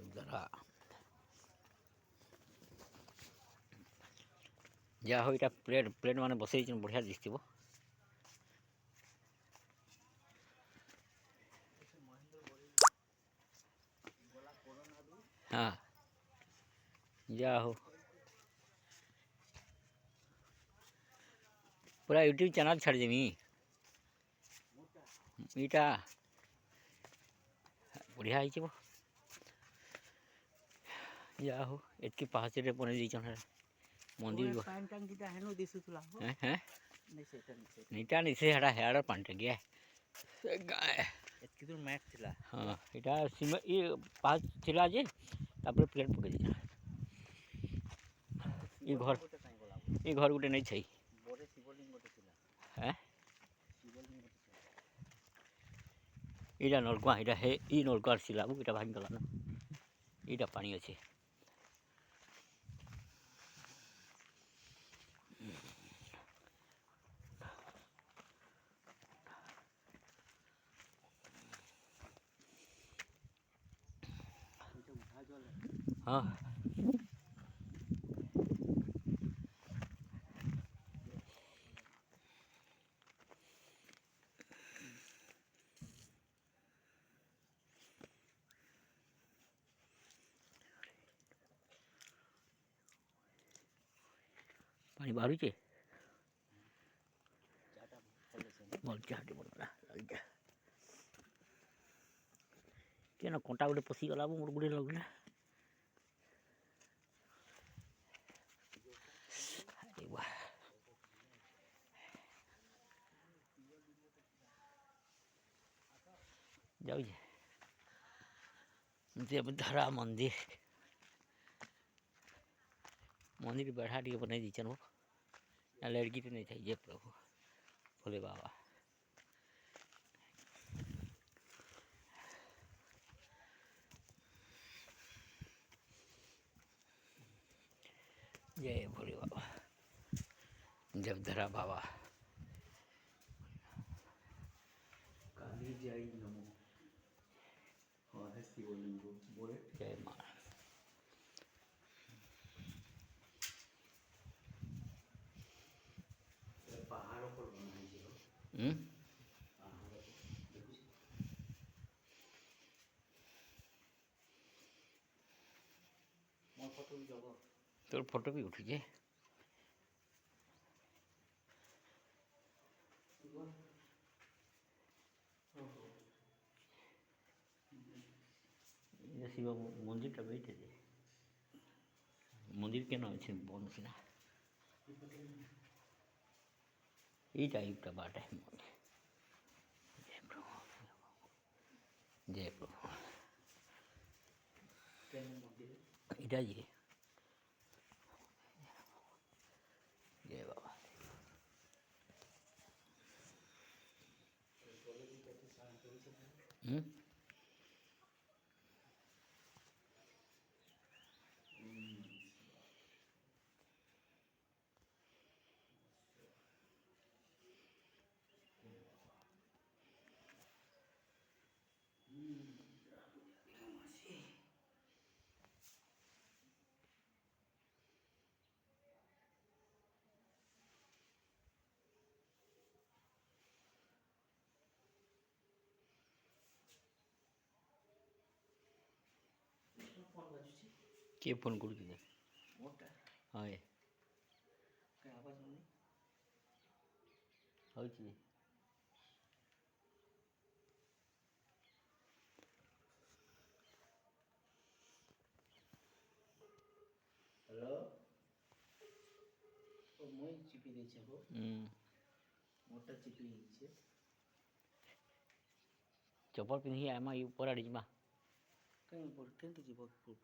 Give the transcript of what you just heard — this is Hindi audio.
ଜବଦରା ଯାହା ହଉ ଏଇଟା ପ୍ଲେଟ୍ ମାନେ ବସେଇଛନ୍ତି ବଢ଼ିଆ ଦିଶିବ। हाँ जा हो पूरा यूट्यूब चैनल छाड़ देमी इटा बढ़िया है जा हो एतकी पाहाच बन मंदिर नीटा निचे हेड़ा हेड़ा पानी टंकिया हाँ यहाँ सीमेंट ये पाँच थिला जे तापर प्लेट पकई दीजा ये घर गोटे नहीं छई इटा नलकुआ इटा है ई नलकुआ सिलाबू इटा भांगी गला ना इटा पानी अच्छे हाँ पानी बाहर चे मोर चाटे पड़ा लग क्या ना कंटा गोटे पशि गला मोर गोटे लगला जाऊ देवधरा मंदिर मंदिर बैठा टी बनाई दीचन वो लड़की तो नहीं थी जय प्रभु भोले बाबा जय भोले बाबा देवधरा बाबा काली जय नमो हाँ है शिवलिंग बोले जय माँ पहाड़ों पर बनाई मोर फोटो भी जब तोर फोटो भी उठी जे शिव मंदिर टा बैठे दे मंदिर के नाम अच्छे बन सीना यहीटा युटा बाट है जय प्रभु जय प्रभु इटा जी जय बाबा फोन बाजुची किए फोन कर मोटा हाँ क्या आवाज नहीं हूँ हेलो तो मैं चिपी दे छे हो मोटा चिपी छे चप्पल पिंधि आमा ऊपर आड़ी जीमा कहीं ऊपर केंते जीव